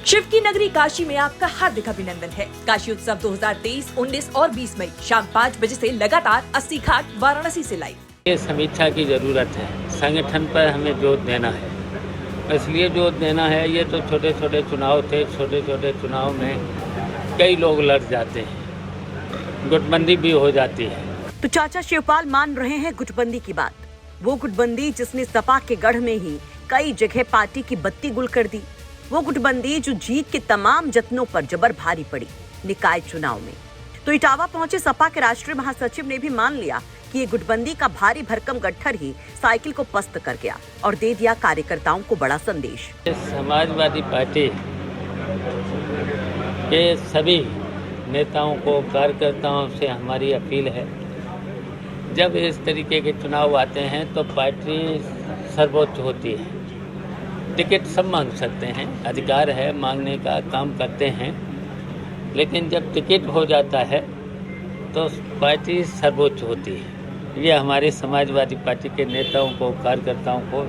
शिव की नगरी काशी में आपका हार्दिक अभिनंदन है। काशी उत्सव 2023, 19 और 20 मई शाम 5 बजे से लगातार 80 घाट वाराणसी से लाइव। ये समीक्षा की जरूरत है। संगठन पर हमें जोर देना है, इसलिए जोर देना है। ये तो छोटे छोटे चुनाव थे, छोटे छोटे चुनाव में कई लोग लड़ जाते हैं, गुटबंदी भी हो जाती है। तो चाचा शिवपाल मान रहे हैं गुटबंदी की बात, वो गुटबंदी जिसने सपा के गढ़ में ही कई जगह पार्टी की बत्ती गुल कर दी, वो गुटबंदी जो जीत के तमाम जत्नों पर जबर भारी पड़ी निकाय चुनाव में। तो इटावा पहुंचे सपा के राष्ट्रीय महासचिव ने भी मान लिया कि ये गुटबंदी का भारी भरकम गट्ठर ही साइकिल को पस्त कर गया और दे दिया कार्यकर्ताओं को बड़ा संदेश। समाजवादी पार्टी के सभी नेताओं को, कार्यकर्ताओं से हमारी अपील है, जब इस तरीके के चुनाव आते हैं तो पार्टी सर्वोच्च होती है। टिकट सब मांग सकते हैं, अधिकार है, मांगने का काम करते हैं, लेकिन जब टिकट हो जाता है तो पार्टी सर्वोच्च होती है। ये हमारी समाजवादी पार्टी के नेताओं को, कार्यकर्ताओं को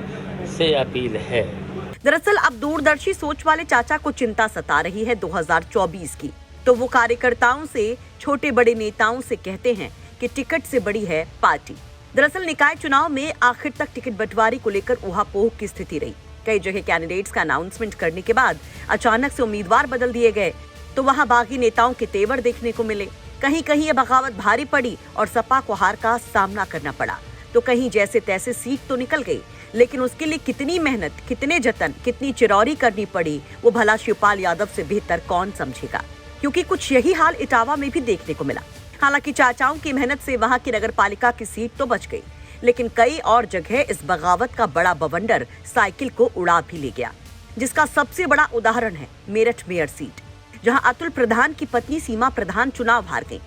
से अपील है। दरअसल अब दूरदर्शी सोच वाले चाचा को चिंता सता रही है 2024 की, तो वो कार्यकर्ताओं से, छोटे बड़े नेताओं से कहते हैं कि टिकट से बड़ी है पार्टी। दरअसल निकाय चुनाव में आखिर तक टिकट बंटवारे को लेकर ऊहापोह की स्थिति रही। कई जगह कैंडिडेट्स का अनाउंसमेंट करने के बाद अचानक से उम्मीदवार बदल दिए गए, तो वहां बागी नेताओं के तेवर देखने को मिले। कहीं कहीं ये बगावत भारी पड़ी और सपा को हार का सामना करना पड़ा, तो कहीं जैसे तैसे सीट तो निकल गई, लेकिन उसके लिए कितनी मेहनत, कितने जतन, कितनी चिरौरी करनी पड़ी, वो भला शिवपाल यादव से बेहतर कौन समझेगा, क्योंकि कुछ यही हाल इटावा में भी देखने को मिला। हालांकि चाचाओं की मेहनत से वहां की नगरपालिका की सीट तो बच गई, लेकिन कई और जगह इस बगावत का बड़ा बवंडर साइकिल को उड़ा भी ले गया, जिसका सबसे बड़ा उदाहरण है मेरठ मेयर सीट, जहां अतुल प्रधान की पत्नी सीमा प्रधान चुनाव हार गई।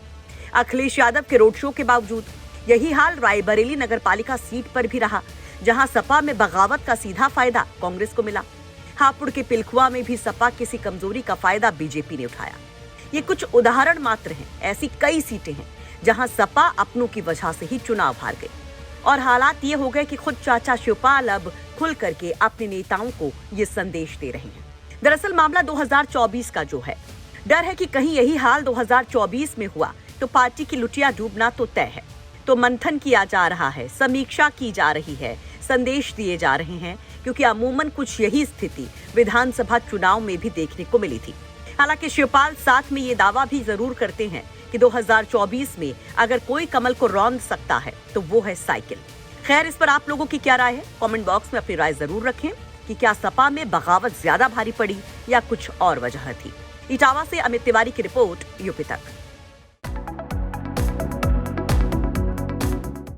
अखिलेश यादव के रोड शो के बावजूद यही हाल रायबरेली नगरपालिका सीट पर भी रहा, जहां सपा में बगावत का सीधा फायदा कांग्रेस को मिला। हापुड़ के पिलखुआ में भी सपा किसी कमजोरी का फायदा बीजेपी ने उठाया। ये कुछ उदाहरण मात्र हैं, ऐसी कई सीटें हैं जहां सपा अपनों की वजह से ही चुनाव हार गई। और हालात ये हो गए कि खुद चाचा शिवपाल अब खुल करके अपने नेताओं को ये संदेश दे रहे हैं। दरअसल मामला 2024 का जो है, डर है कि कहीं यही हाल 2024 में हुआ तो पार्टी की लुटिया डूबना तो तय है। तो मंथन किया जा रहा है, समीक्षा की जा रही है, संदेश दिए जा रहे हैं, क्योंकि अमूमन कुछ यही स्थिति विधानसभा चुनाव में भी देखने को मिली थी। हालांकि शिवपाल साथ में ये दावा भी जरूर करते हैं कि 2024 में अगर कोई कमल को रौंद सकता है तो वो है साइकिल। खैर, इस पर आप लोगों की क्या राय है? कमेंट बॉक्स में अपनी राय जरूर रखें कि क्या सपा में बगावत ज्यादा भारी पड़ी या कुछ और वजह थी। इटावा से अमित तिवारी की रिपोर्ट, यूपी तक।